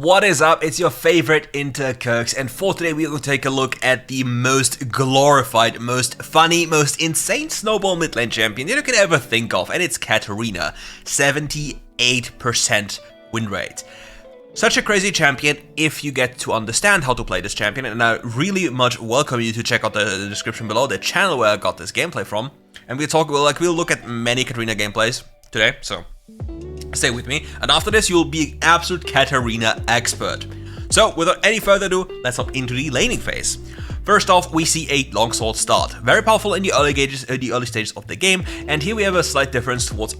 What is up? It's your favorite Interkirks, and for today we are going to take a look at the most glorified, most funny, most insane snowball mid lane champion that you can ever think of, and it's Katarina. 78% win rate. Such a crazy champion if you get to understand how to play this champion, and I really much welcome you to check out the description below, the channel where I got this gameplay from. And we'll look at many Katarina gameplays today, so stay with me, and after this you'll be an absolute Katarina expert. So without any further ado, let's hop into the laning phase. First off, we see a longsword start, very powerful in the early stages of the game, and here we have a slight difference towards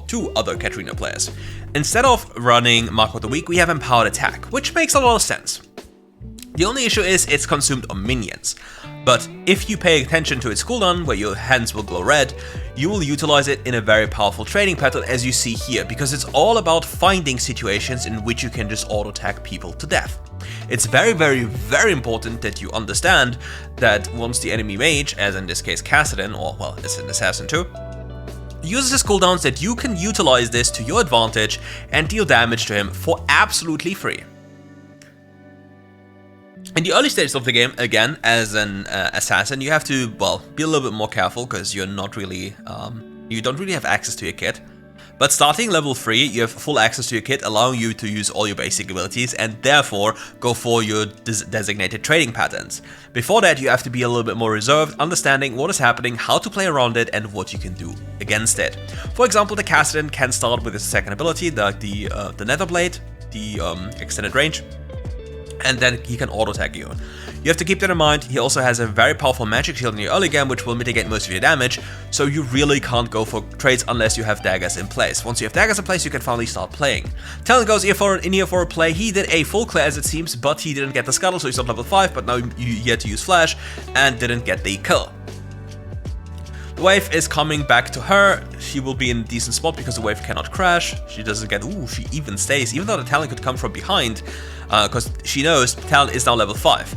two other Katarina players. Instead of running Mark of the Week, we have empowered attack, which makes a lot of sense. The only issue is it's consumed on minions, but if you pay attention to its cooldown, where your hands will glow red, you will utilize it in a very powerful trading pattern as you see here, because it's all about finding situations in which you can just auto-attack people to death. It's very, very, very important that you understand that once the enemy mage, as in this case Katarina, or well, it's an assassin too, uses his cooldowns, that you can utilize this to your advantage and deal damage to him for absolutely free. In the early stages of the game, again, as an assassin, you have to, well, be a little bit more careful because you're not really, you don't really have access to your kit. But starting level 3, you have full access to your kit, allowing you to use all your basic abilities and therefore go for your designated trading patterns. Before that, you have to be a little bit more reserved, understanding what is happening, how to play around it, and what you can do against it. For example, the Katarina can start with his second ability, like the Nether Blade, the extended range, and then he can auto-attack you. You have to keep that in mind. He also has a very powerful magic shield in your early game, which will mitigate most of your damage, so you really can't go for trades unless you have daggers in place. Once you have daggers in place, you can finally start playing. Talon goes in here for a play. He did a full clear as it seems, but he didn't get the scuttle, so he's not level 5, but now he had to use flash and didn't get the kill. The wave is coming back to her. She will be in a decent spot because the wave cannot crash. She doesn't get, she even stays, even though the Talon could come from behind, because she knows Talon is now level 5.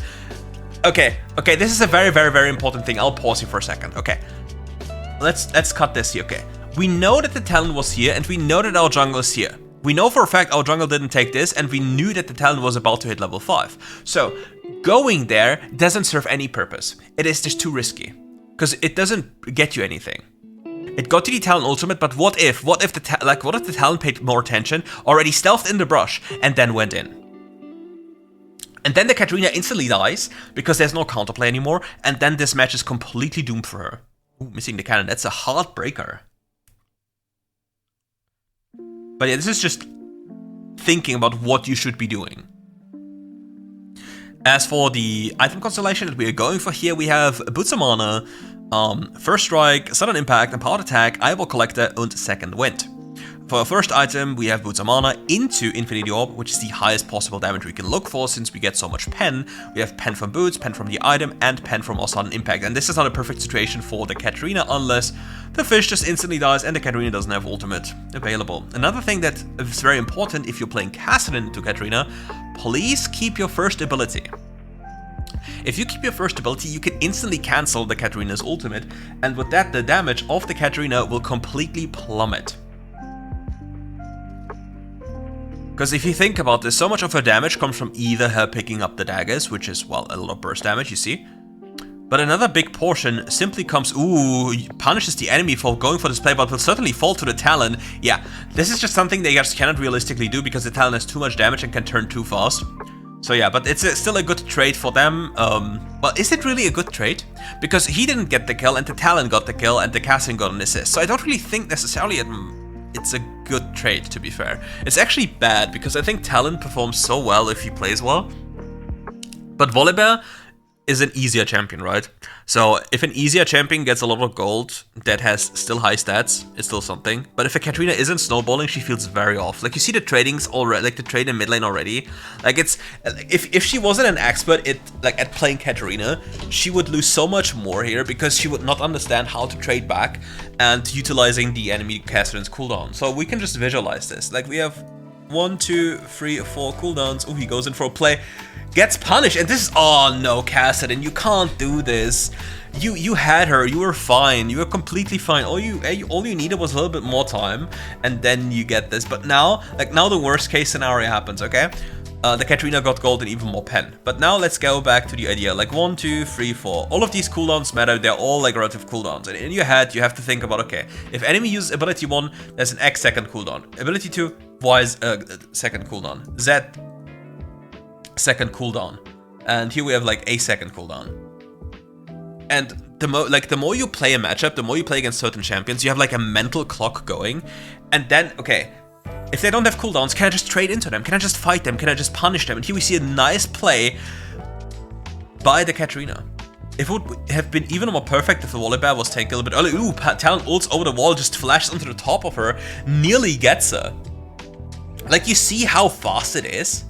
Okay, this is a very, very, very important thing. I'll pause you for a second. Okay, let's cut this here. Okay, we know that the Talon was here, and we know that our jungle is here. We know for a fact our jungle didn't take this, and we knew that the Talon was about to hit level 5. So going there doesn't serve any purpose. It is just too risky, because it doesn't get you anything. It got to the Talon ultimate, but what if the Talon paid more attention, already stealthed in the brush, and then went in? And then the Katarina instantly dies, because there's no counterplay anymore, and then this match is completely doomed for her. Ooh, missing the cannon, that's a heartbreaker. But yeah, this is just thinking about what you should be doing. As for the item constellation that we are going for here, we have Boots of Mana, First Strike, Sudden Impact, Empowered Attack, Eyeball Collector, and Second Wind. For our first item, we have Boots of Mana into Infinity Orb, which is the highest possible damage we can look for since we get so much pen. We have pen from Boots, pen from the item, and pen from our Sudden Impact. And this is not a perfect situation for the Katarina unless the fish just instantly dies and the Katarina doesn't have ultimate available. Another thing that is very important if you're playing Katarina to Katarina, please keep your first ability. If you keep your first ability, you can instantly cancel the Katarina's ultimate, and with that, the damage of the Katarina will completely plummet. Because if you think about this, so much of her damage comes from either her picking up the daggers, which is, well, a lot of burst damage, you see. But another big portion simply comes, punishes the enemy for going for this play, but will certainly fall to the Talon. Yeah, this is just something they just cannot realistically do because the Talon has too much damage and can turn too fast. So yeah, but it's still a good trade for them. Well, is it really a good trade? Because he didn't get the kill and the Talon got the kill and the Katarina got an assist. So I don't really think necessarily it's a good trade, to be fair. It's actually bad, because I think Talon performs so well if he plays well. But Volibear is an easier champion, right? So if an easier champion gets a lot of gold that has still high stats, it's still something. But if a Katarina isn't snowballing, she feels very off. Like, you see the tradings already, like the trade in mid lane already. Like, it's if she wasn't an expert at playing Katarina, she would lose so much more here because she would not understand how to trade back and utilizing the enemy Katarina's cooldown. So we can just visualize this. Like, we have 1, 2, 3, 4 cooldowns. Oh, he goes in for a play. Gets punished, and this is, oh no, Katarina, you can't do this. You had her, you were fine, you were completely fine. All you needed was a little bit more time, and then you get this. But now, like now the worst case scenario happens, okay? the Katarina got gold and even more pen. But now let's go back to the idea, like 1, 2, 3, 4. All of these cooldowns matter, they're all like relative cooldowns. And in your head, you have to think about, okay, if enemy uses ability 1, there's an X second cooldown. Ability 2, Y second cooldown. Z second cooldown. And here we have like a second cooldown. And the more you play a matchup, the more you play against certain champions, you have like a mental clock going. And then, okay, if they don't have cooldowns, can I just trade into them? Can I just fight them? Can I just punish them? And here we see a nice play by the Katarina. It would have been even more perfect if the Volibear was taken a little bit early. Ooh, Talon ults over the wall, just flashes onto the top of her, nearly gets her. Like, you see how fast it is?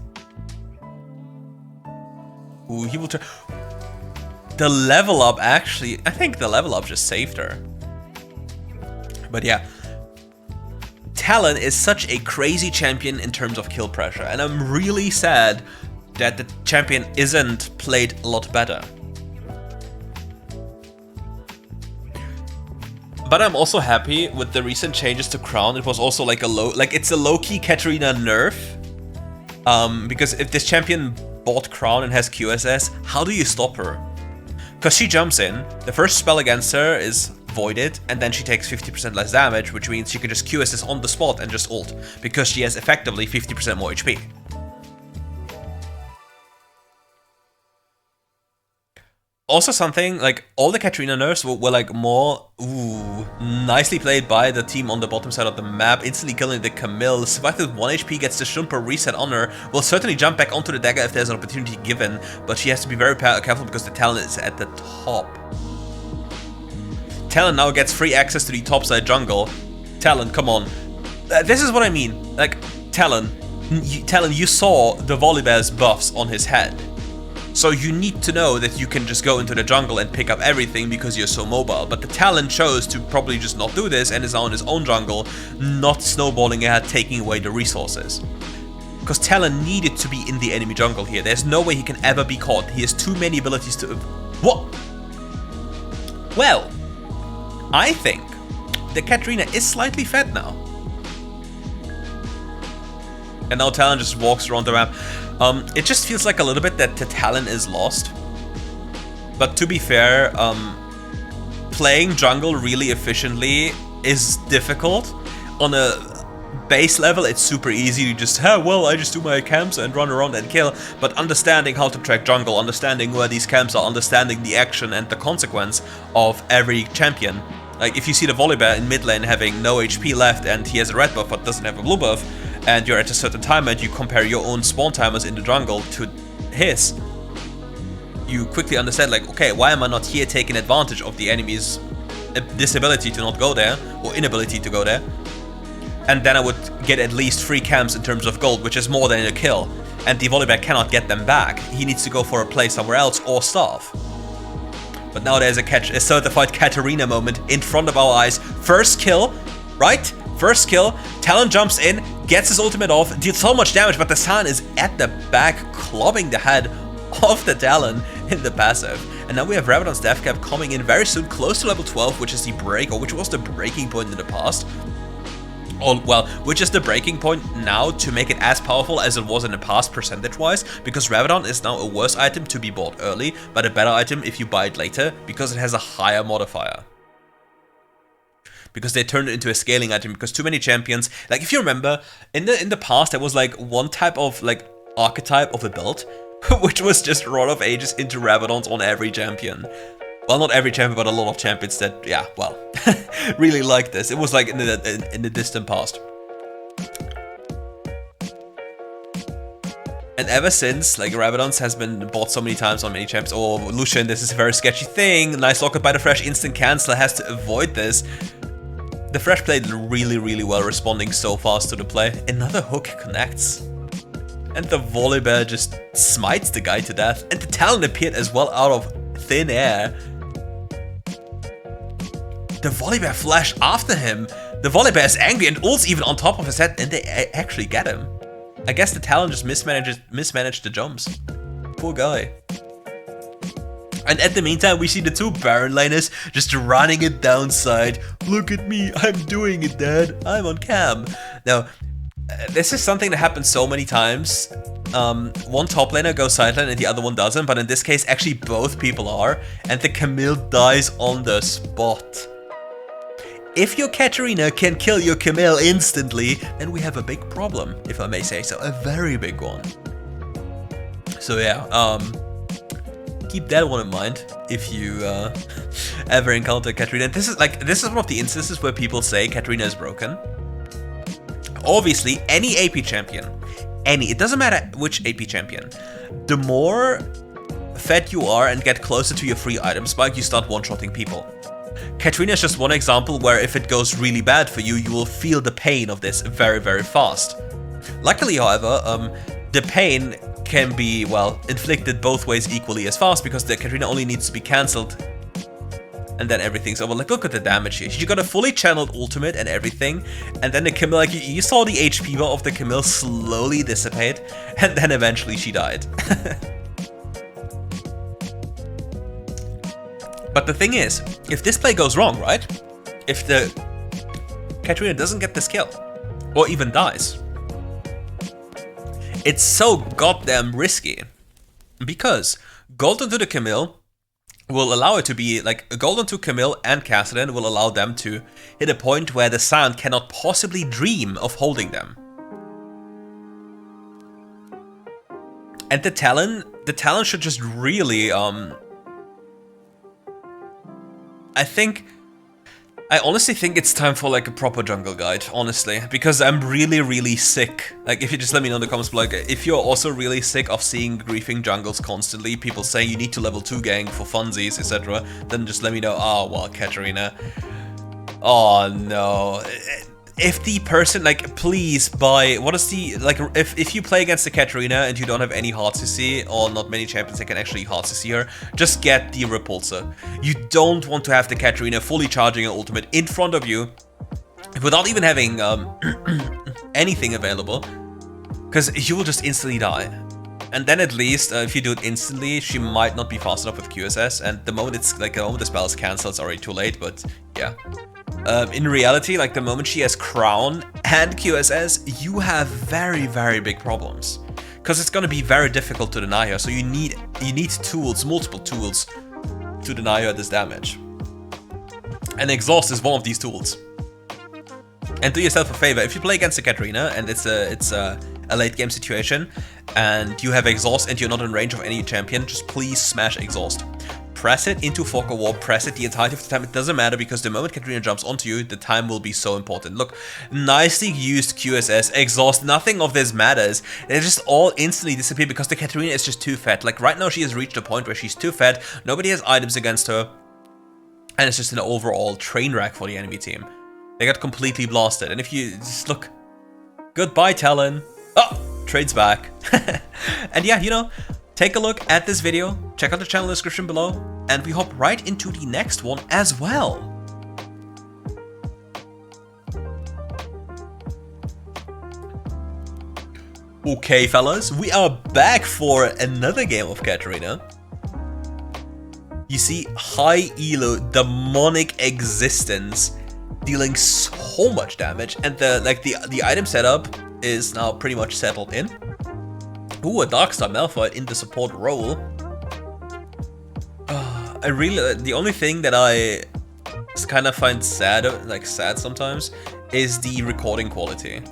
Ooh, he will try. The level up actually, I think the level up just saved her. But yeah. Talon is such a crazy champion in terms of kill pressure, and I'm really sad that the champion isn't played a lot better. But I'm also happy with the recent changes to Crown. It was also like it's a low-key Katarina nerf. Because if this champion bought Crown and has QSS, how do you stop her? Because she jumps in, the first spell against her is voided, and then she takes 50% less damage, which means she can just QSS on the spot and just ult, because she has effectively 50% more HP. Also something, like, all the Katarina nerfs were like more, nicely played by the team on the bottom side of the map, instantly killing the Camille, survived with 1 HP, gets the Shumper reset on her, will certainly jump back onto the dagger if there's an opportunity given, but she has to be very careful because the Talon is at the top. Talon now gets free access to the topside jungle. Talon, come on. This is what I mean. Like, Talon, you saw the Volibear's buffs on his head. So you need to know that you can just go into the jungle and pick up everything because you're so mobile. But the Talon chose to probably just not do this and is now in his own jungle, not snowballing ahead, taking away the resources. Because Talon needed to be in the enemy jungle here. There's no way he can ever be caught. He has too many abilities to... What? Well, I think the Katarina is slightly fed now. And now Talon just walks around the map. It just feels like a little bit that the Talon is lost. But to be fair, playing jungle really efficiently is difficult. On a base level, it's super easy to just, well, I just do my camps and run around and kill. But understanding how to track jungle, understanding where these camps are, understanding the action and the consequence of every champion. Like, if you see the Volibear in mid lane having no HP left and he has a red buff but doesn't have a blue buff, and you're at a certain time and you compare your own spawn timers in the jungle to his, you quickly understand, like, okay, why am I not here taking advantage of the enemy's disability to not go there, or inability to go there? And then I would get at least 3 camps in terms of gold, which is more than a kill. And the Volibear cannot get them back. He needs to go for a play somewhere else or starve. But now there's a certified Katarina moment in front of our eyes. First kill, right? First kill, Talon jumps in, gets his ultimate off, deals so much damage, but the San is at the back, clubbing the head of the Talon in the passive. And now we have Rabadon's death cap coming in very soon, close to level 12, which is the break, or which was the breaking point in the past. Or, well, which is the breaking point now to make it as powerful as it was in the past percentage-wise, because Rabadon is now a worse item to be bought early, but a better item if you buy it later, because it has a higher modifier. Because they turned it into a scaling item, because too many champions, like, if you remember, in the past there was like one type of like archetype of a build, which was just Rod of Ages into Rabadons on every champion. Well, not every champion, but a lot of champions that, yeah, well, really liked this. It was like in the distant past. And ever since, like, Rabadons has been bought so many times on many champs. Oh, Lucian, this is a very sketchy thing. Nice locket by the Fresh, instant cancel, has to avoid this. The Fresh played really, really well, responding so fast to the play. Another hook connects. And the Volibear just smites the guy to death. And the Talon appeared as well out of thin air. The Volibear flashed after him. The Volibear is angry and ults even on top of his head, and they actually get him. I guess the Talon just mismanaged the jumps. Poor guy. And at the meantime, we see the 2 Baron laners just running it downside. Look at me, I'm doing it, Dad. I'm on cam. Now, this is something that happens so many times one top laner goes sideline and the other one doesn't, but in this case actually both people are, and the Camille dies on the spot. If your Katarina can kill your Camille instantly, then we have a big problem, if I may say so, a very big one. So yeah, keep that one in mind if you ever encounter Katarina. This is one of the instances where people say Katarina is broken. Obviously, any AP champion, it doesn't matter which AP champion, the more fed you are and get closer to your free item spike, you start one-shotting people. Katarina is just one example where if it goes really bad for you, you will feel the pain of this very, very fast. Luckily, however, the pain can be, well, inflicted both ways equally as fast, because the Katarina only needs to be cancelled and then everything's over. Like, look at the damage here. She got a fully channeled ultimate and everything, and then the Camille, like, you saw the HP bar of the Camille slowly dissipate, and then eventually she died. But the thing is, if this play goes wrong, right? If the Katarina doesn't get this kill, or even dies, it's so goddamn risky. Because gold onto the Camille will allow it to be, like, gold onto Camille and Cassidy will allow them to hit a point where the Sand cannot possibly dream of holding them. And the Talon should just really, I honestly think it's time for like a proper jungle guide, honestly, because I'm really, really sick. Like, if you just let me know in the comments below, like, if you're also really sick of seeing griefing jungles constantly, people saying you need to level 2 gang for funsies, etc., then just let me know. Oh, well, Katarina. Oh, no. If the person, like, please buy, what is the, like, if you play against the Katarina and you don't have any hard CC, or not many champions that can actually hard CC her, just get the Repulsor. You don't want to have the Katarina fully charging an ultimate in front of you, without even having anything available, because you will just instantly die. And then at least, if you do it instantly, she might not be fast enough with QSS, and the moment it's, like, the moment the spell is cancelled, it's already too late, but yeah. In reality, like, the moment she has Crown and QSS, you have very, very big problems. Because it's gonna be very difficult to deny her, so you need tools, multiple tools, to deny her this damage. And Exhaust is one of these tools. And do yourself a favor, if you play against the Katarina, and it's a late game situation, and you have Exhaust and you're not in range of any champion, just please smash Exhaust. Press it into Focus Warp, press it the entirety of the time, it doesn't matter, because the moment Katarina jumps onto you, the time will be so important. Look, nicely used QSS, Exhaust, nothing of this matters. They just all instantly disappear because the Katarina is just too fat. Like, right now she has reached a point where she's too fat, nobody has items against her, and it's just an overall train wreck for the enemy team. They got completely blasted, and if you just look, goodbye Talon. Oh, trade's back. And yeah, you know, take a look at this video, check out the channel description below, and we hop right into the next one as well. Okay, fellas, we are back for another game of Katarina. You see, high elo, demonic existence, dealing so much damage, and the item setup is now pretty much settled in. Ooh, a Darkstar Malphite in the support role. The only thing that I kind of find sad sometimes, is the recording quality.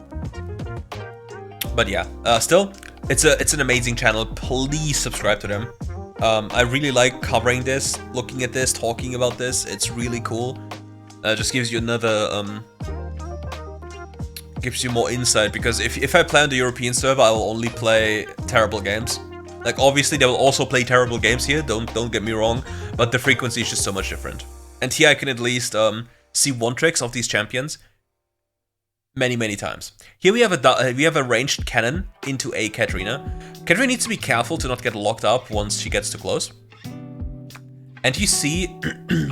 But yeah, still, it's an amazing channel. Please subscribe to them. I really like covering this, looking at this, talking about this. It's really cool. Just gives you another gives you more insight, because if I play on the European server, I will only play terrible games. Like, obviously they will also play terrible games here, don't get me wrong, but the frequency is just so much different. And here I can at least see one tricks of these champions many times. Here we have a ranged cannon into a Katarina. Katarina needs to be careful to not get locked up once she gets too close. And you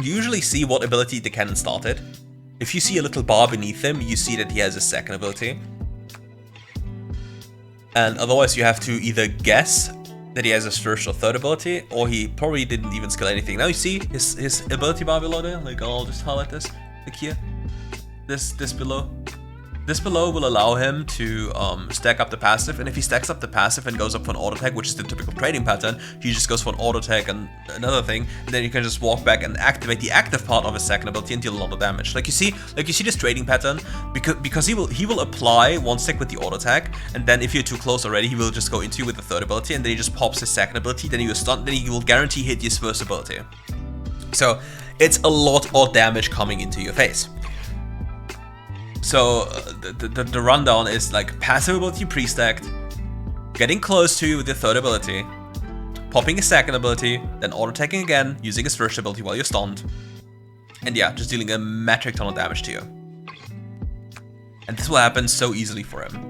usually see what ability the cannon started. If you see a little bar beneath him, you see that he has a second ability. And otherwise you have to either guess that he has his first or third ability, or he probably didn't even skill anything. Now you see his ability bar below there, like, I'll just highlight this, like here, this below. this below will allow him to stack up the passive, and if he stacks up the passive and goes up for an auto tag, which is the typical trading pattern, he just goes for an auto tag and another thing, and then you can just walk back and activate the active part of his second ability and deal a lot of damage. Like you see this trading pattern, because he will apply one stack with the auto tag, and then if you're too close already, he will just go into you with the third ability, and then he just pops his second ability, then you stun, then he will guarantee hit his first ability. So it's a lot of damage coming into your face. So the rundown is like passive ability pre-stacked, getting close to you with your third ability, popping his second ability, then auto-attacking again, using his first ability while you're stunned, and yeah, just dealing a metric ton of damage to you. And this will happen so easily for him.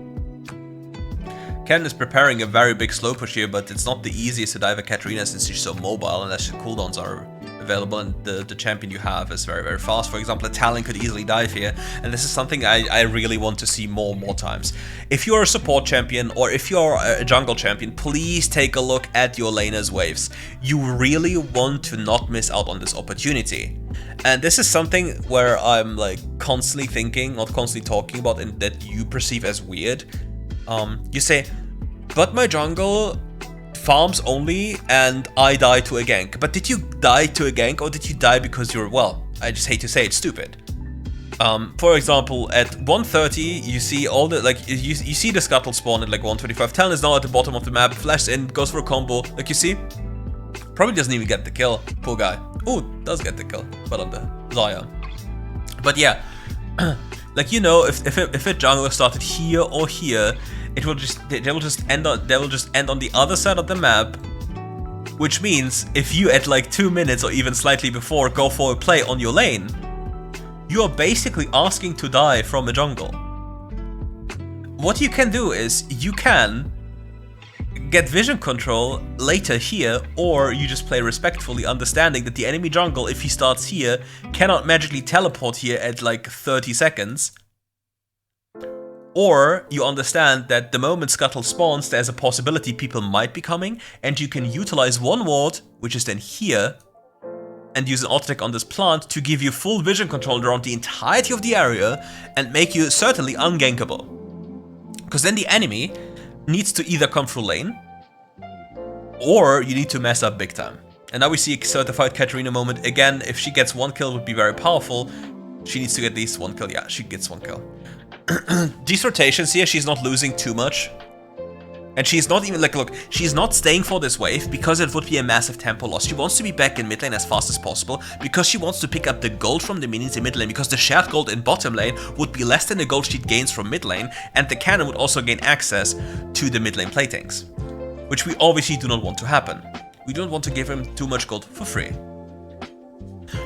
Ken is preparing a very big slow push here, but it's not the easiest to dive at Katarina since she's so mobile and as cooldowns are available, and the champion you have is very, very fast. For example, a Talon could easily dive here, and this is something I really want to see more times. If you're a support champion or if you're a jungle champion, please take a look at your laner's waves. You really want to not miss out on this opportunity. And this is something where I'm like constantly thinking, not constantly talking about, and that you perceive as weird. You say, but my jungle farms only and I die to a gank. But did you die to a gank, or did you die because you're, well, I just hate to say it, stupid? For example, at 130 you see all the, like, you see the scuttle spawn at like 125. Talon is now at the bottom of the map, flashes in, goes for a combo, like you see. Probably doesn't even get the kill, poor guy. Oh, does get the kill, but on the Zaya. But yeah, like, you know, if a jungler started here or here, they will just end on the other side of the map, which means if you at like 2 minutes or even slightly before go for a play on your lane, you are basically asking to die from a jungle. What you can do is you can get vision control later here, or you just play respectfully, understanding that the enemy jungle, if he starts here, cannot magically teleport here at like 30 seconds. Or you understand that the moment Scuttle spawns, there's a possibility people might be coming, and you can utilize one ward, which is then here, and use an auto attack on this plant to give you full vision control around the entirety of the area and make you certainly ungankable. Because then the enemy needs to either come through lane, or you need to mess up big time. And now we see a certified Katarina moment. Again, if she gets one kill, it would be very powerful. She needs to get at least one kill. Yeah, she gets one kill. These rotations here, she's not losing too much. And she's not even, like, look, she's not staying for this wave because it would be a massive tempo loss. She wants to be back in mid lane as fast as possible because she wants to pick up the gold from the minions in mid lane, because the shared gold in bottom lane would be less than the gold she gains from mid lane, and the cannon would also gain access to the mid lane playthings, which we obviously do not want to happen. We don't want to give him too much gold for free.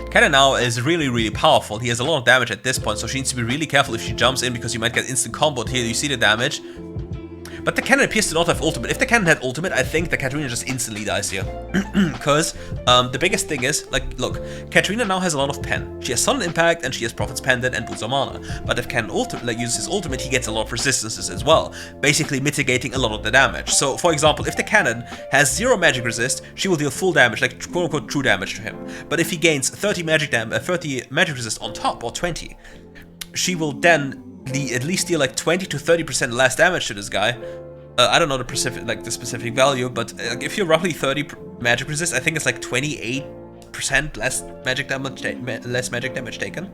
Katarina now is really powerful. He has a lot of damage at this point, so she needs to be really careful if she jumps in, because you might get instant comboed here. You see the damage. But the cannon appears to not have ultimate. If the cannon had ultimate, I think the Katarina just instantly dies here. Because the biggest thing is, like, look, Katarina now has a lot of pen. She has Sudden Impact, and she has Prophet's Pendant and Boots of Mana. But if Cannon uses his ultimate, he gets a lot of resistances as well, basically mitigating a lot of the damage. So, for example, if the cannon has 0 magic resist, she will deal full damage, like quote-unquote true damage to him. But if he gains 30 magic resist on top, or 20, she will then at least deal like 20 to 30% less damage to this guy. I don't know the specific value, but if you're roughly 30 magic resist, I think it's like 28% less magic damage taken.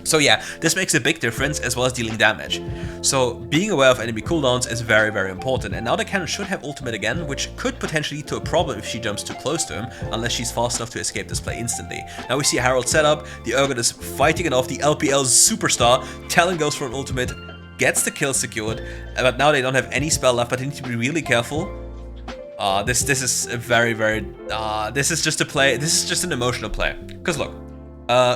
So yeah, this makes a big difference, as well as dealing damage. So being aware of enemy cooldowns is very important. And now the cannon should have ultimate again, which could potentially lead to a problem if she jumps too close to him, unless she's fast enough to escape this play instantly. Now we see a Herald setup, the Urgot is fighting it off, the LPL's superstar, Talon goes for an ultimate, gets the kill secured, but now they don't have any spell left, but they need to be really careful. This is a this is just a play, this is just an emotional play. Because look,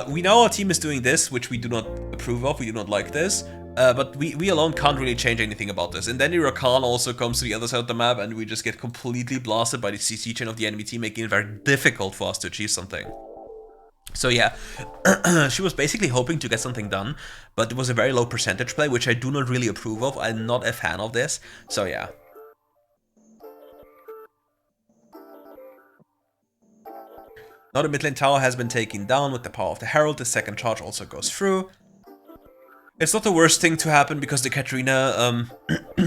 we know our team is doing this, which we do not approve of, we do not like this, but we alone can't really change anything about this. And then the Rakan also comes to the other side of the map, and we just get completely blasted by the CC chain of the enemy team, making it very difficult for us to achieve something. So yeah, she was basically hoping to get something done, but it was a very low percentage play, which I do not really approve of. I'm not a fan of this, so yeah. Now the mid lane tower has been taken down with the power of the Herald. The second charge also goes through. It's not the worst thing to happen because the Katarina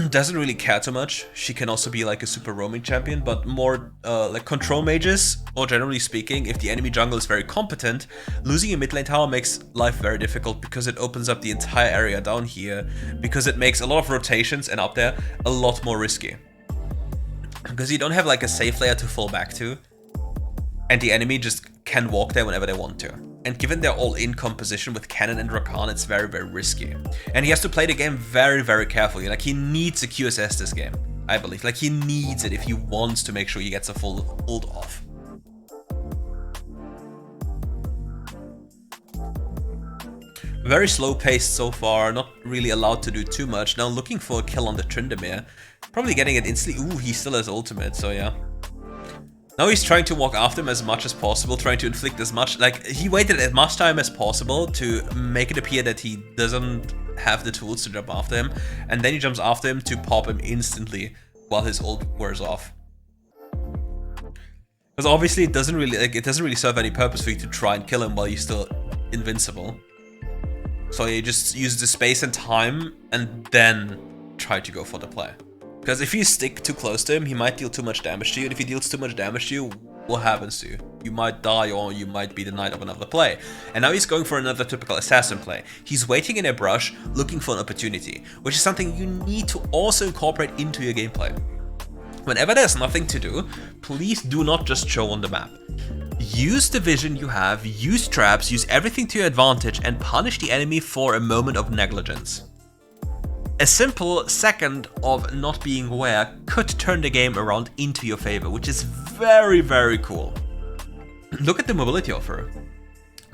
doesn't really care too much. She can also be like a super roaming champion, but more like control mages, or generally speaking, if the enemy jungle is very competent, losing a mid lane tower makes life very difficult because it opens up the entire area down here, because it makes a lot of rotations and up there a lot more risky. Because you don't have like a safe layer to fall back to, and the enemy just can walk there whenever they want to. And given their all-in composition with Cannon and Rakan, it's very, very risky. And he has to play the game very, very carefully. Like, he needs a QSS this game, I believe. Like, he needs it if he wants to make sure he gets a full ult off. Very slow paced so far, not really allowed to do too much. Now looking for a kill on the Tryndamere. Probably getting it instantly. Ooh, he still has ultimate, so yeah. Now he's trying to walk after him as much as possible, trying to inflict as much, like, he waited as much time as possible to make it appear that he doesn't have the tools to jump after him, and then he jumps after him to pop him instantly while his ult wears off. Because obviously it doesn't really serve any purpose for you to try and kill him while you're still invincible. So you just use the space and time and then try to go for the play. Because if you stick too close to him, he might deal too much damage to you, and if he deals too much damage to you, what happens to you? You might die, or you might be denied of another play. And now he's going for another typical assassin play. He's waiting in a brush, looking for an opportunity, which is something you need to also incorporate into your gameplay. Whenever there's nothing to do, please do not just show on the map. Use the vision you have, use traps, use everything to your advantage, and punish the enemy for a moment of negligence. A simple second of not being aware could turn the game around into your favor, which is very, very cool. Look at the mobility of her.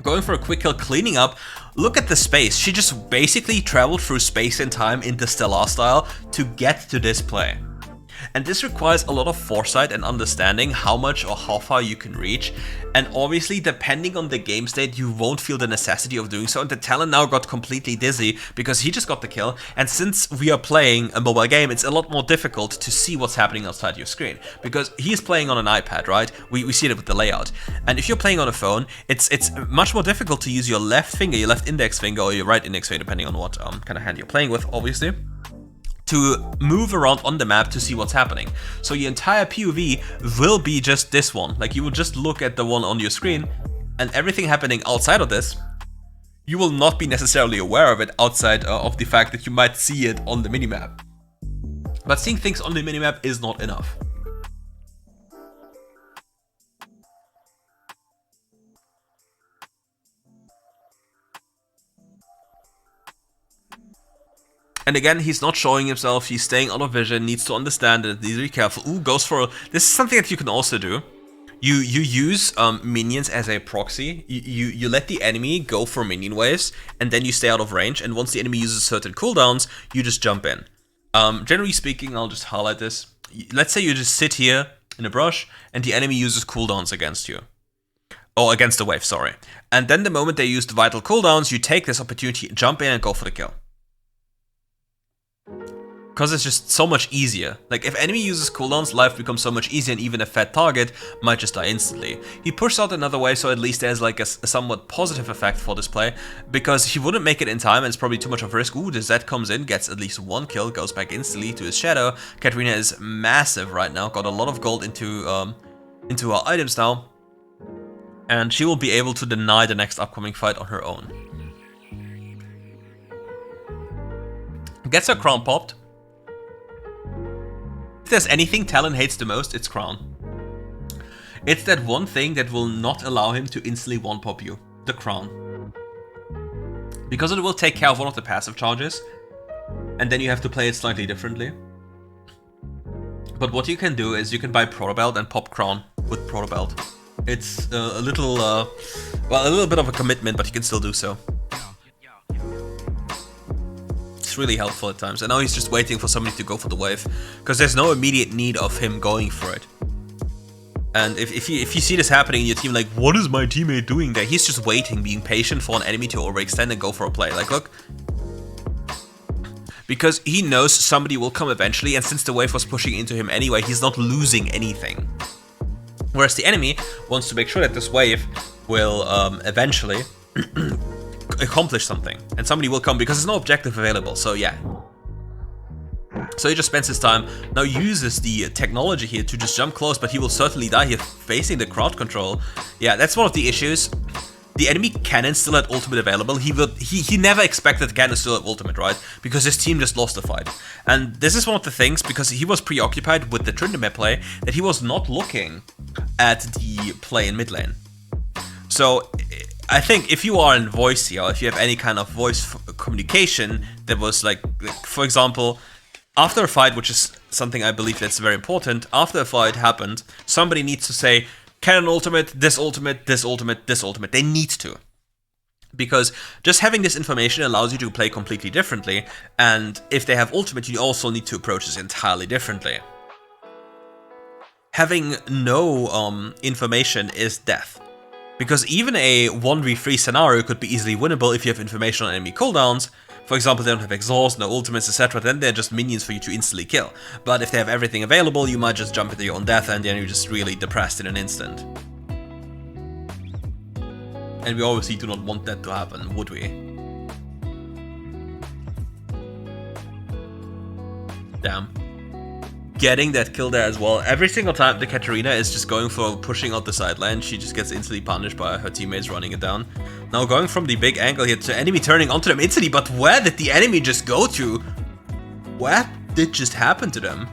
Going for a quick kill, cleaning up. Look at the space. She just basically traveled through space and time in the Stellar style to get to this play. And this requires a lot of foresight and understanding how much or how far you can reach. And obviously, depending on the game state, you won't feel the necessity of doing so. And the talent now got completely dizzy because he just got the kill. And since we are playing a mobile game, it's a lot more difficult to see what's happening outside your screen. Because he's playing on an iPad, right? We see it with the layout. And if you're playing on a phone, it's much more difficult to use your left finger, your left index finger, or your right index finger, depending on what kind of hand you're playing with, obviously, to move around on the map to see what's happening. So your entire POV will be just this one. Like, you will just look at the one on your screen, and everything happening outside of this, you will not be necessarily aware of it outside of the fact that you might see it on the minimap. But seeing things on the minimap is not enough. And again, he's not showing himself, he's staying out of vision, needs to understand it, needs to be careful. Ooh, goes for... This is something that you can also do. You use minions as a proxy. You let the enemy go for minion waves, and then you stay out of range, and once the enemy uses certain cooldowns, you just jump in. Generally speaking, I'll just highlight this. Let's say you just sit here in a brush, and the enemy uses cooldowns against you. Or against the wave, sorry. And then the moment they use the vital cooldowns, you take this opportunity, jump in and go for the kill. Because it's just so much easier. Like, if enemy uses cooldowns, life becomes so much easier, and even a fat target might just die instantly. He pushed out another wave, so at least there's like a somewhat positive effect for this play, because he wouldn't make it in time, and it's probably too much of a risk. Ooh, the Zed comes in, gets at least one kill, goes back instantly to his shadow. Katarina is massive right now, got a lot of gold into her items now, and she will be able to deny the next upcoming fight on her own. Gets her crown popped. If there's anything Talon hates the most, it's crown. It's that one thing that will not allow him to instantly one-pop you, the crown. Because it will take care of one of the passive charges, and then you have to play it slightly differently. But what you can do is you can buy Proto Belt and pop crown with Proto Belt. It's a little bit of a commitment, but you can still do so. Really helpful at times, and now he's just waiting for somebody to go for the wave, because there's no immediate need of him going for it. And if you see this happening in your team, like, what is my teammate doing there? He's just waiting, being patient for an enemy to overextend and go for a play. Like, look, because he knows somebody will come eventually, and since the wave was pushing into him anyway, he's not losing anything. Whereas the enemy wants to make sure that this wave will eventually accomplish something, and somebody will come because there's no objective available. So yeah. So he just spends his time, now uses the technology here to just jump close, but he will certainly die here facing the crowd control. Yeah, that's one of the issues. The enemy cannon still had ultimate available. He never expected the cannon still had ultimate, right? Because his team just lost the fight. And this is one of the things, because he was preoccupied with the Tryndamere play, that he was not looking at the play in mid lane. So I think if you are in voice here, or if you have any kind of voice communication that was like, for example, after a fight, which is something I believe that's very important, after a fight happened, somebody needs to say, cannon ultimate, this ultimate, this ultimate, this ultimate. They need to. Because just having this information allows you to play completely differently, and if they have ultimate, you also need to approach this entirely differently. Having no information is death. Because even a 1v3 scenario could be easily winnable if you have information on enemy cooldowns. For example, they don't have exhaust, no ultimates, etc. Then they're just minions for you to instantly kill. But if they have everything available, you might just jump into your own death and then you're just really depressed in an instant. And we obviously do not want that to happen, would we? Damn. Getting that kill there as well. Every single time the Katarina is just going for pushing out the side lane, she just gets instantly punished by her teammates running it down. Now going from the big angle here to enemy turning onto them instantly, but where did the enemy just go to? What did just happen to them?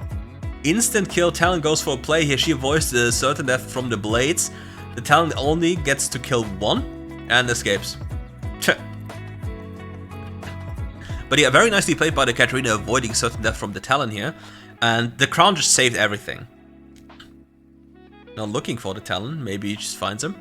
Instant kill, Talon goes for a play here, she avoids the certain death from the blades. The Talon only gets to kill one and escapes. But yeah, very nicely played by the Katarina, avoiding certain death from the Talon here. And the crown just saved everything. Now looking for the Talon, maybe he just finds him.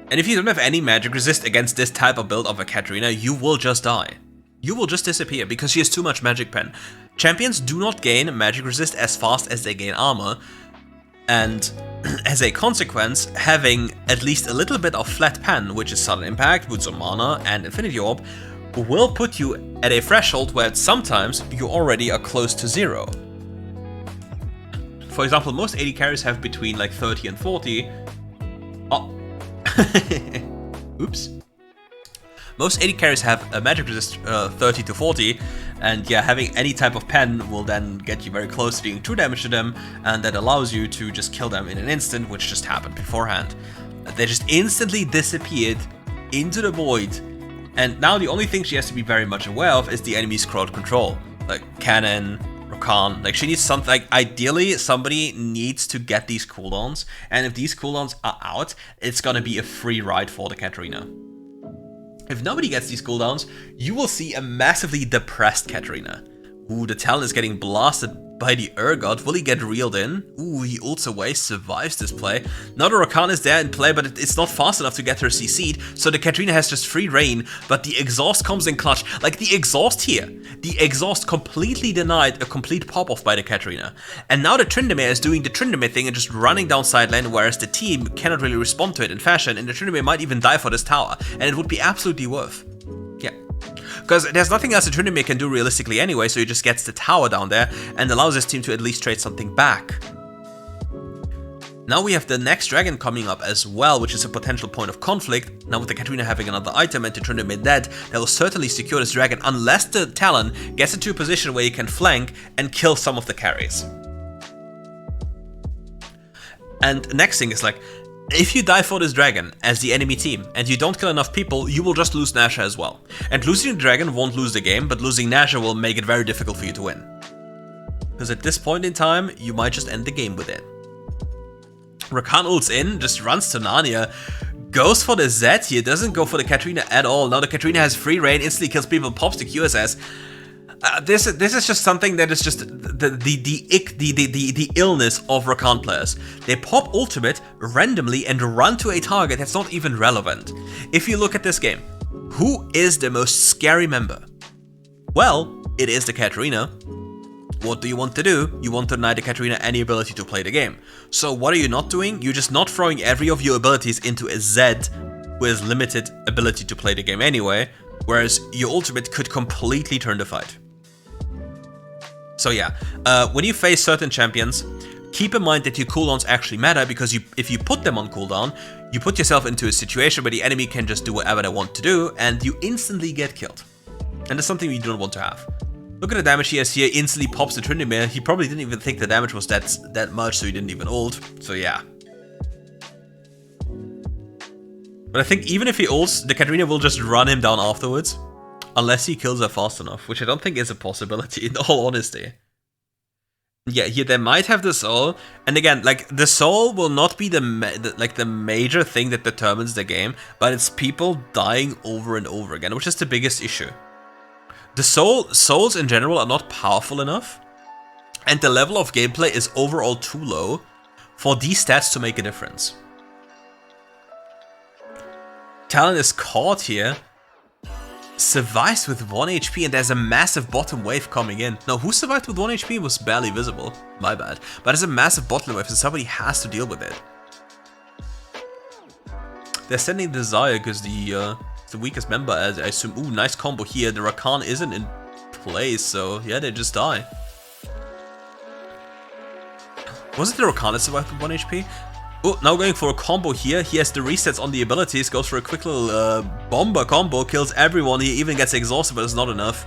And if you don't have any magic resist against this type of build of a Katarina, you will just die. You will just disappear because she has too much magic pen. Champions do not gain magic resist as fast as they gain armor. And as a consequence, having at least a little bit of flat pen, which is sudden impact, boots of mana, and infinity orb, will put you at a threshold where sometimes you already are close to 0. For example, most AD carries have between like 30 and 40. Oh. Oops. Most AD carries have a magic resist 30 to 40, and yeah, having any type of pen will then get you very close to dealing true damage to them, and that allows you to just kill them in an instant, which just happened beforehand. They just instantly disappeared into the void. And now the only thing she has to be very much aware of is the enemy's crowd control. Like cannon, Rakan, like she needs something, like ideally somebody needs to get these cooldowns. And if these cooldowns are out, it's gonna be a free ride for the Katarina. If nobody gets these cooldowns, you will see a massively depressed Katarina. Ooh, the Talon is getting blasted by the Urgot. Will he get reeled in? Ooh, he ults away, survives this play. Now the Rakan is there in play, but it's not fast enough to get her CC'd, so the Katarina has just free reign, but the exhaust comes in clutch. Like the exhaust here, the exhaust completely denied a complete pop-off by the Katarina. And now the Tryndamere is doing the Tryndamere thing and just running down side lane, whereas the team cannot really respond to it in fashion, and the Tryndamere might even die for this tower, and it would be absolutely worth. Yeah. Because there's nothing else the Tryndamere can do realistically anyway, so he just gets the tower down there and allows his team to at least trade something back. Now we have the next dragon coming up as well, which is a potential point of conflict. Now with the Katarina having another item and the Tryndamere dead, that will certainly secure this dragon unless the Talon gets into a position where he can flank and kill some of the carries. And next thing is like, if you die for this dragon as the enemy team and you don't kill enough people, you will just lose Nasha as well. And losing the dragon won't lose the game, but losing Nasha will make it very difficult for you to win. Because at this point in time, you might just end the game with it. Rakan ults in, just runs to Narnia, goes for the Zed here, doesn't go for the Katarina at all. Now the Katarina has free reign, instantly kills people, pops the QSS. This is just something that is just the illness of Rakan players. They pop ultimate randomly and run to a target that's not even relevant. If you look at this game, who is the most scary member? Well, it is the Katarina. What do you want to do? You want to deny the Katarina any ability to play the game. So what are you not doing? You're just not throwing every of your abilities into a Zed who has limited ability to play the game anyway, whereas your ultimate could completely turn the fight. So yeah, when you face certain champions, keep in mind that your cooldowns actually matter, because if you put them on cooldown, you put yourself into a situation where the enemy can just do whatever they want to do, and you instantly get killed. And that's something you don't want to have. Look at the damage he has here, instantly pops the Tryndamere. He probably didn't even think the damage was that much, so he didn't even ult. So yeah. But I think even if he ults, the Katarina will just run him down afterwards. Unless he kills her fast enough, which I don't think is a possibility, in all honesty. Yeah, here they might have the soul, and again, like, the soul will not be the major thing that determines the game, but it's people dying over and over again, which is the biggest issue. The souls in general are not powerful enough, and the level of gameplay is overall too low for these stats to make a difference. Talon is caught here, survives with 1 HP, and there's a massive bottom wave coming in. No, who survived with 1 HP was barely visible. My bad. But there's a massive bottom wave, so somebody has to deal with it. They're sending Desire because the weakest member, as I assume. Ooh, nice combo here. The Rakan isn't in place, so yeah, they just die. Was it the Rakan that survived with 1 HP? Oh, now going for a combo here. He has the resets on the abilities, goes for a quick little bomber combo, kills everyone. He even gets exhausted, but it's not enough.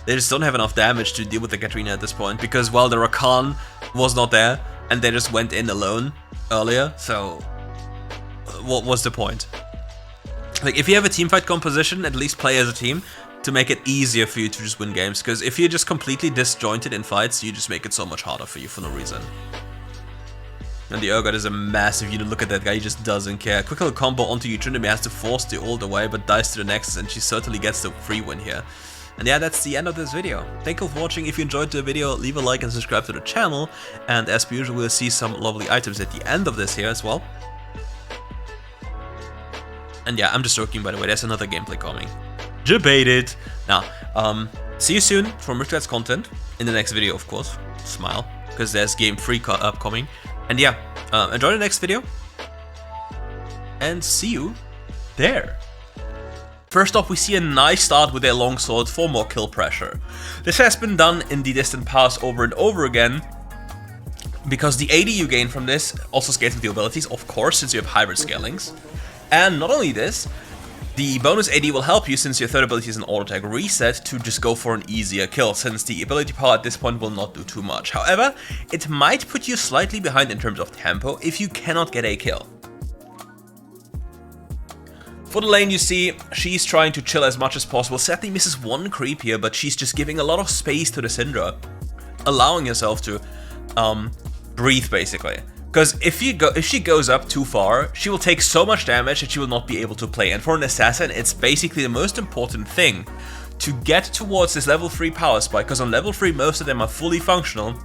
They just don't have enough damage to deal with the Katarina at this point, because, well, the Rakan was not there, and they just went in alone earlier, so what was the point? Like, if you have a teamfight composition, at least play as a team to make it easier for you to just win games, because if you're just completely disjointed in fights, you just make it so much harder for you for no reason. And the Urgot is a massive unit. Look at that guy, he just doesn't care. Quick little combo onto Tryndamere, has to force the ult away, but dies to the Nexus, and she certainly gets the free win here. And yeah, that's the end of this video. Thank you for watching. If you enjoyed the video, leave a like and subscribe to the channel. And as per usual, we'll see some lovely items at the end of this here as well. And yeah, I'm just joking, by the way, there's another gameplay coming. Debated. Now, see you soon from RiftGuides content. In the next video, of course. Smile, because there's game 3 upcoming. And yeah, enjoy the next video. And see you there. First off, we see a nice start with a longsword for more kill pressure. This has been done in the distant past over and over again, because the AD you gain from this also scales with the abilities, of course, since you have hybrid scalings. And not only this, the bonus AD will help you, since your third ability is an auto-attack reset, to just go for an easier kill, since the ability power at this point will not do too much. However, it might put you slightly behind in terms of tempo if you cannot get a kill. For the lane, you see, she's trying to chill as much as possible. Sadly misses one creep here, but she's just giving a lot of space to the Syndra, allowing herself to breathe, basically. Because if she goes up too far, she will take so much damage that she will not be able to play. And for an assassin, it's basically the most important thing to get towards this level 3 power spike, because on level 3 most of them are fully functional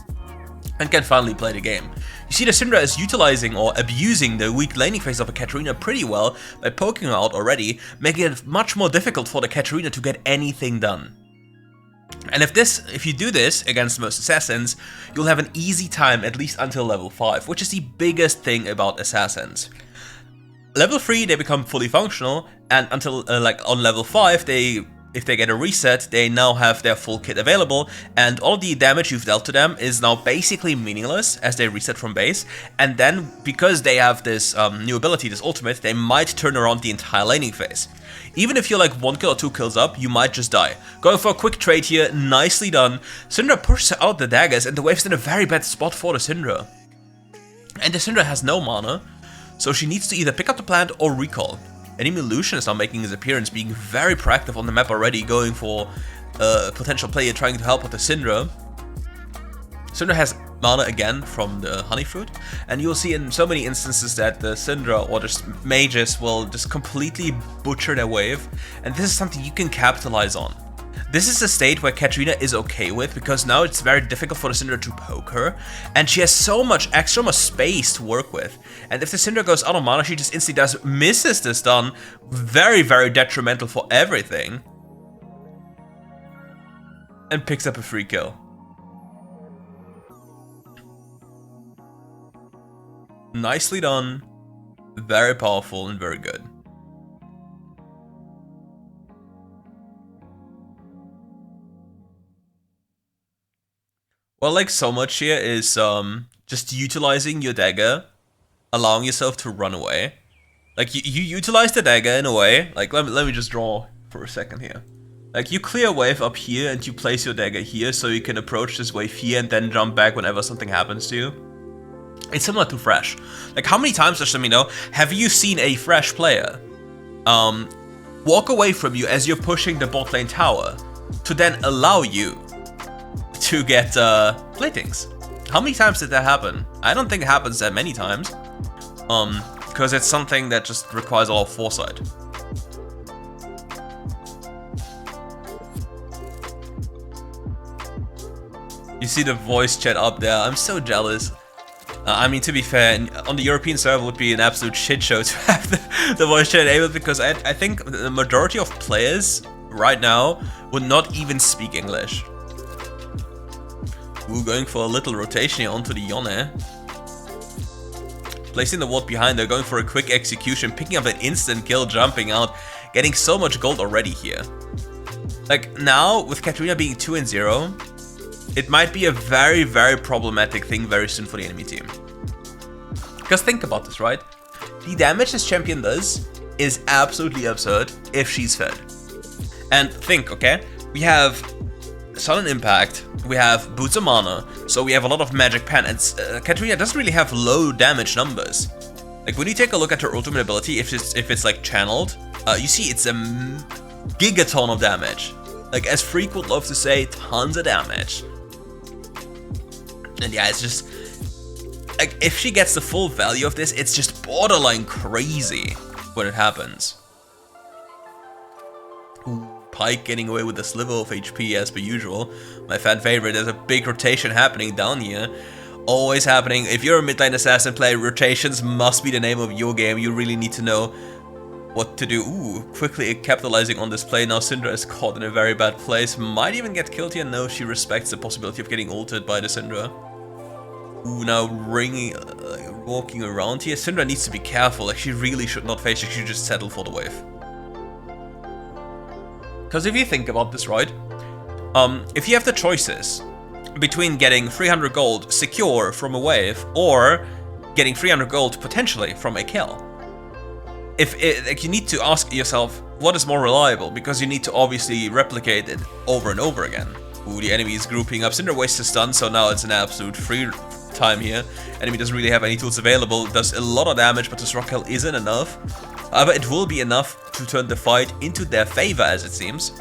and can finally play the game. You see, the Syndra is utilizing or abusing the weak laning phase of a Katarina pretty well by poking her out already, making it much more difficult for the Katarina to get anything done. And if you do this against most assassins, you'll have an easy time at least until level 5, which is the biggest thing about assassins. Level 3 they become fully functional, and until like on level 5 if they get a reset, they now have their full kit available, and all the damage you've dealt to them is now basically meaningless as they reset from base. And then, because they have this new ability, this ultimate, they might turn around the entire laning phase. Even if you're like 1 kill or 2 kills up, you might just die. Going for a quick trade here, nicely done. Syndra pushes out the daggers, and the wave's in a very bad spot for the Syndra. And the Syndra has no mana, so she needs to either pick up the plant or recall. Enemy Lucian is now making his appearance, being very proactive on the map already, going for a potential player trying to help with the Syndra. Syndra has mana again from the honey fruit, and you'll see in so many instances that the Syndra or just mages will just completely butcher their wave, and this is something you can capitalize on. This is a state where Katarina is okay with, because now it's very difficult for the Syndra to poke her, and she has so much extra space to work with. And if the Syndra goes out of mana, she just instantly misses the stun. Very, very detrimental for everything. And picks up a free kill. Nicely done. Very powerful and very good. What I like so much here is just just utilizing your dagger, allowing yourself to run away. Like, you utilize the dagger in a way, like, let me just draw for a second here. Like, you clear a wave up here and you place your dagger here so you can approach this wave here and then jump back whenever something happens to you. It's similar to Thresh. Like, how many times, just let me know, have you seen a Thresh player walk away from you as you're pushing the bot lane tower to then allow you to get platings? How many times did that happen? I don't think it happens that many times. Because it's something that just requires a lot of foresight. You see the voice chat up there, I'm so jealous. I mean, to be fair, on the European server it would be an absolute shit show to have the voice chat enabled, because I think the majority of players right now would not even speak English. Ooh, going for a little rotation here onto the Yone. Placing the ward behind her, going for a quick execution, picking up an instant kill, jumping out, getting so much gold already here. Like, now, with Katarina being 2-0, it might be a very, very problematic thing very soon for the enemy team. Because think about this, right? The damage this champion does is absolutely absurd if she's fed. And think, okay? We have Sudden Impact, we have Boots of Mana, so we have a lot of magic pen, and Katarina doesn't really have low damage numbers. Like, when you take a look at her ultimate ability, if it's like channeled, you see it's a gigaton of damage. Like, as Freak would love to say, tons of damage. And yeah, it's just, like, if she gets the full value of this, it's just borderline crazy when it happens. Ooh. Pike getting away with a sliver of HP as per usual. My fan favorite. There's a big rotation happening down here. Always happening. If you're a mid lane assassin player, rotations must be the name of your game. You really need to know what to do. Ooh, quickly capitalizing on this play. Now Syndra is caught in a very bad place. Might even get killed here. No, she respects the possibility of getting ulted by the Syndra. Ooh, now walking around here. Syndra needs to be careful. Like, she really should not face. She should just settle for the wave. Because if you think about this, right, if you have the choices between getting 300 gold secure from a wave or getting 300 gold potentially from a kill, like, you need to ask yourself what is more reliable, because you need to obviously replicate it over and over again. Ooh, the enemy is grouping up. Cinder wastes a stun, so now it's an absolute free time here. Enemy doesn't really have any tools available, does a lot of damage, but this rock kill isn't enough. However, it will be enough to turn the fight into their favor, as it seems.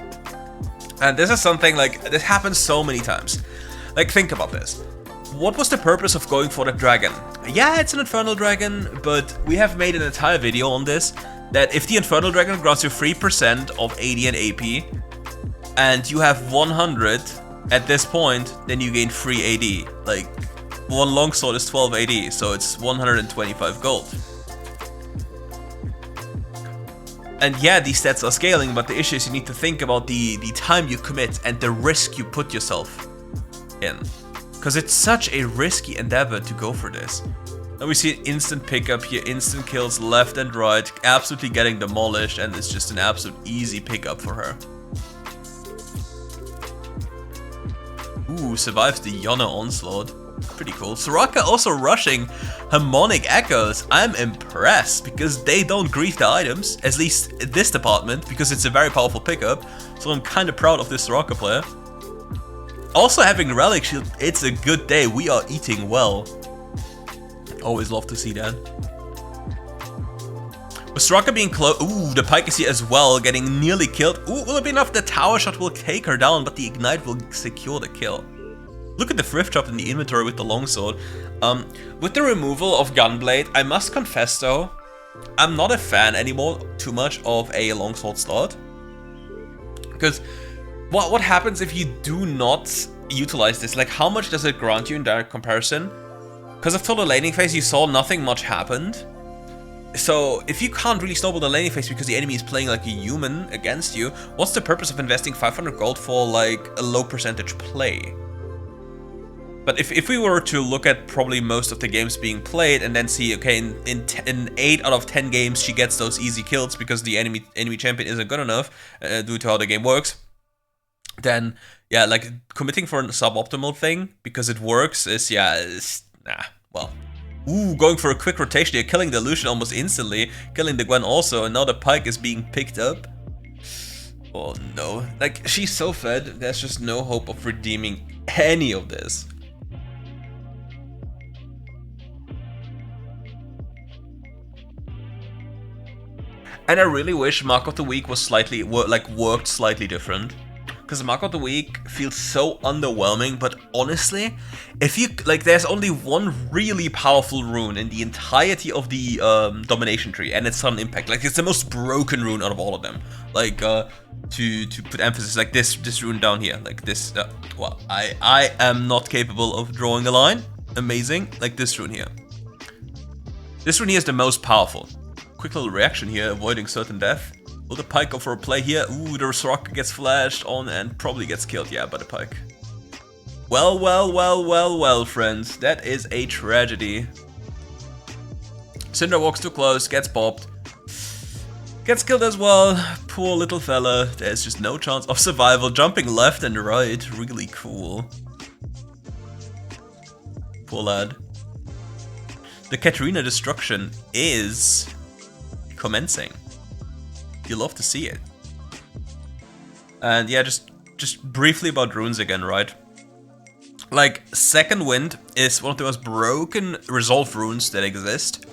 And this is something, like, this happens so many times. Like, think about this. What was the purpose of going for the dragon? Yeah, it's an infernal dragon, but we have made an entire video on this, that if the infernal dragon grants you 3% of AD and AP, and you have 100 at this point, then you gain free AD. Like, one longsword is 12 AD, so it's 125 gold. And yeah, these stats are scaling, but the issue is you need to think about the time you commit and the risk you put yourself in. Because it's such a risky endeavor to go for this. Now we see an instant pickup here, instant kills left and right, absolutely getting demolished, and it's just an absolute easy pickup for her. Ooh, survives the Yone onslaught. Pretty cool. Soraka also rushing Harmonic Echoes. I'm impressed, because they don't grief the items, at least in this department, because it's a very powerful pickup. So I'm kind of proud of this Soraka player. Also having Relic Shield, it's a good day. We are eating well. Always love to see that. With Soraka being close, ooh, the Pike is here as well, getting nearly killed. Ooh, will it be enough? The tower shot will take her down, but the Ignite will secure the kill. Look at the thrift shop in the inventory with the longsword. With the removal of Gunblade, I must confess though, I'm not a fan anymore too much of a longsword slot. Because what happens if you do not utilize this? Like, how much does it grant you in direct comparison? Because after the laning phase, you saw nothing much happened. So if you can't really snowball the laning phase because the enemy is playing like a human against you, what's the purpose of investing 500 gold for like a low percentage play? But if we were to look at probably most of the games being played and then see, okay, in 8 out of 10 games she gets those easy kills because the enemy champion isn't good enough due to how the game works, then yeah, like committing for a suboptimal thing because it works is, yeah, nah, well, ooh, going for a quick rotation here, killing the Lucian almost instantly, killing the Gwen also, and now the Pike is being picked up. Oh no, like, she's so fed, there's just no hope of redeeming any of this. And I really wish Mark of the Week was worked slightly different. Because Mark of the Week feels so underwhelming, but honestly, if you, like, there's only one really powerful rune in the entirety of the domination tree, and it's Sudden Impact. Like, it's the most broken rune out of all of them. Like, to put emphasis, like this rune down here, like this, well, I am not capable of drawing a line. Amazing, like this rune here. This rune here is the most powerful. Quick little reaction here, avoiding certain death. Will the Pike go for a play here? Ooh, the Soraka gets flashed on and probably gets killed, yeah, by the Pike. Well, well, well, well, well, friends. That is a tragedy. Syndra walks too close, gets popped. Gets killed as well. Poor little fella. There's just no chance of survival. Jumping left and right. Really cool. Poor lad. The Katarina destruction is commencing. You love to see it. And yeah, just briefly about runes again, right? Like, Second Wind is one of the most broken resolve runes that exist.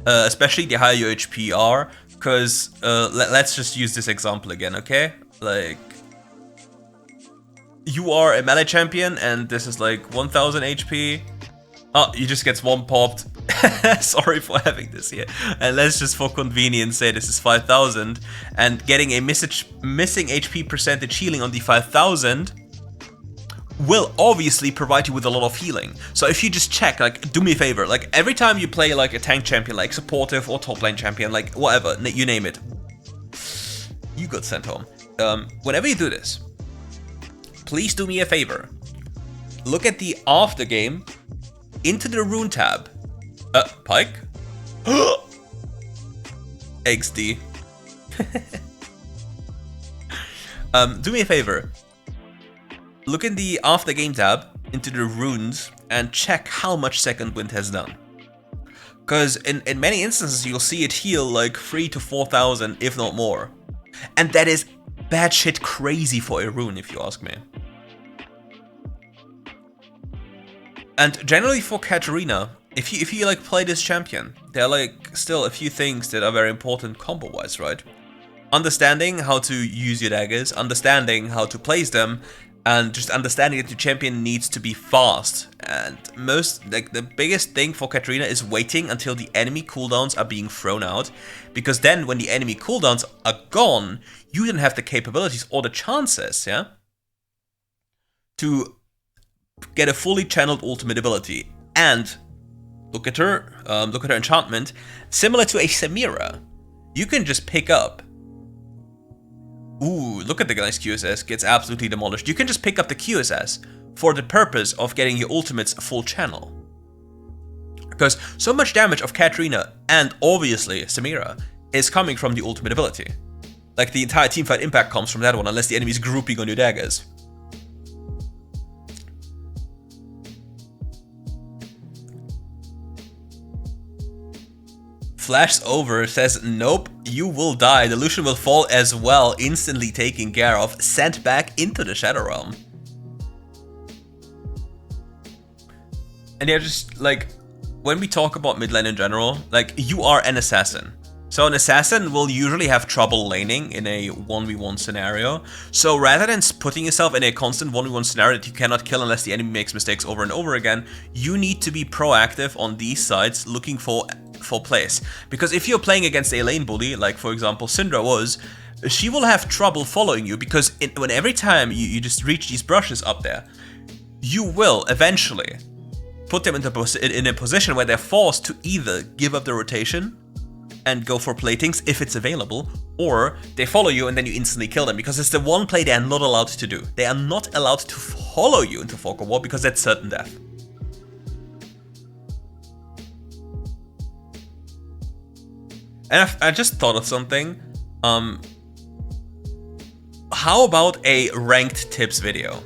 Especially the higher your HP are. Because, let's just use this example again, okay? Like, you are a melee champion and this is like 1000 HP. Oh, you just get one popped. Sorry for having this here. And let's just for convenience say this is 5000. And getting a missing HP percentage healing on the 5000 will obviously provide you with a lot of healing. So if you just check, like, do me a favor, like every time you play like a tank champion, like supportive or top lane champion, like whatever, you name it, you got sent home. Whenever you do this, please do me a favor. Look at the after game into the rune tab. Pike? XD. Do me a favor. Look in the after game tab into the runes and check how much Second Wind has done. Because in many instances you'll see it heal like 3 to 4000, if not more. And that is batshit crazy for a rune, if you ask me. And generally for Katarina, if you like play this champion, there are like still a few things that are very important combo-wise, right? Understanding how to use your daggers, understanding how to place them, and just understanding that your champion needs to be fast. And the biggest thing for Katarina is waiting until the enemy cooldowns are being thrown out, because then when the enemy cooldowns are gone, you then have the capabilities or the chances, yeah, to get a fully channeled ultimate ability. And look at her enchantment, similar to a Samira. You can just pick up. Ooh, look at the guy's QSS, gets absolutely demolished. You can just pick up the QSS for the purpose of getting your ultimates full channel. Because so much damage of Katarina, and obviously Samira, is coming from the ultimate ability. Like, the entire teamfight impact comes from that one, unless the enemy's grouping on your daggers. Flashes over, says, nope, you will die. The Lucian will fall as well, instantly taken care of, sent back into the Shadow Realm. And yeah, just like, when we talk about mid lane in general, like, you are an assassin. So an assassin will usually have trouble laning in a 1v1 scenario. So rather than putting yourself in a constant 1v1 scenario that you cannot kill unless the enemy makes mistakes over and over again, you need to be proactive on these sides, looking for plays. Because if you're playing against a lane bully, like for example Syndra was, she will have trouble following you, because when every time you just reach these brushes up there, you will eventually put them in a position where they're forced to either give up the rotation and go for platings if it's available, or they follow you and then you instantly kill them, because it's the one play they are not allowed to do. They are not allowed to follow you into Fog of War, because that's certain death. And I just thought of something. How about a ranked tips video?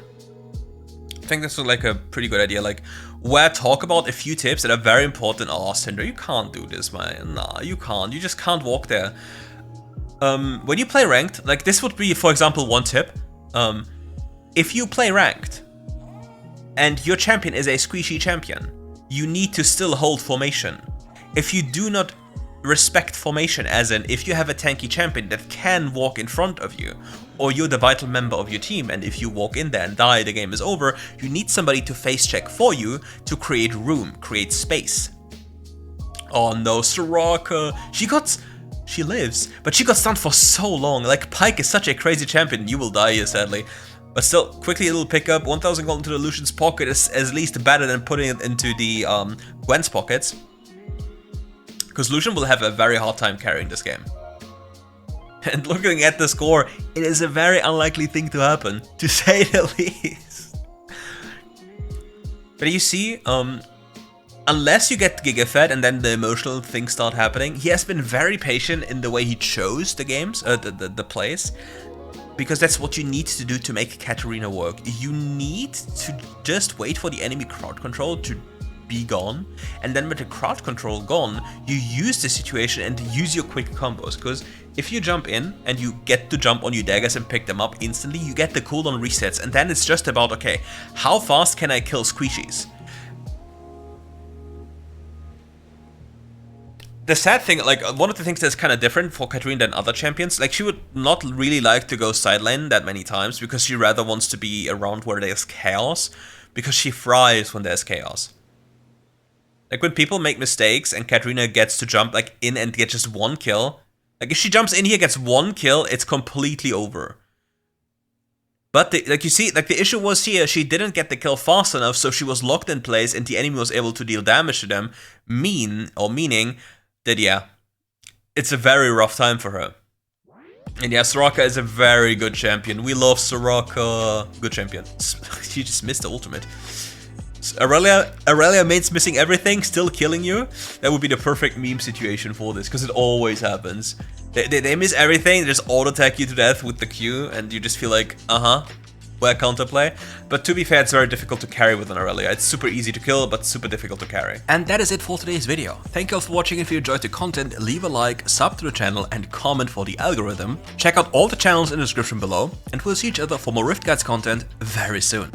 I think this was like a pretty good idea. Like, where I talk about a few tips that are very important. Oh, Syndra, you can't do this, man. Nah, you can't. You just can't walk there. When you play ranked, like this would be, for example, one tip. If you play ranked and your champion is a squishy champion, you need to still hold formation. If you do not respect formation, as in if you have a tanky champion that can walk in front of you, or you're the vital member of your team, and if you walk in there and die, the game is over, you need somebody to face check for you to create room, create space. Oh no, Soraka, she lives, but she got stunned for so long. Like, Pyke is such a crazy champion, you will die here sadly. But still, quickly a little pickup, 1000 gold into the Lucian's pocket is at least better than putting it into the Gwen's pockets. Because Lucian will have a very hard time carrying this game. And looking at the score, it is a very unlikely thing to happen, to say the least. But you see, unless you get Giga-fed and then the emotional things start happening, he has been very patient in the way he chose the games, the plays. Because that's what you need to do to make Katarina work. You need to just wait for the enemy crowd control to be gone, and then with the crowd control gone, you use the situation and use your quick combos. Because if you jump in and you get to jump on your daggers and pick them up instantly, you get the cooldown resets, and then it's just about, okay, how fast can I kill squishies? The sad thing, like, one of the things that's kind of different for Katarina than other champions, like, she would not really like to go side lane that many times, because she rather wants to be around where there's chaos, because she thrives when there's chaos. Like, when people make mistakes and Katarina gets to jump, like, in and get just one kill, like, if she jumps in here, gets one kill, it's completely over. But, like, you see, like, the issue was here, she didn't get the kill fast enough, so she was locked in place, and the enemy was able to deal damage to them, meaning that, yeah, it's a very rough time for her. And yeah, Soraka is a very good champion. We love Soraka. Good champion. She just missed the ultimate. Aurelia mates missing everything, still killing you. That would be the perfect meme situation for this, because it always happens. They miss everything, they just auto-attack you to death with the Q, and you just feel like, where counterplay. But to be fair, it's very difficult to carry with an Aurelia. It's super easy to kill, but super difficult to carry. And that is it for today's video. Thank you all for watching. If you enjoyed the content, leave a like, sub to the channel, and comment for the algorithm. Check out all the channels in the description below, and we'll see each other for more RiftGuides content very soon.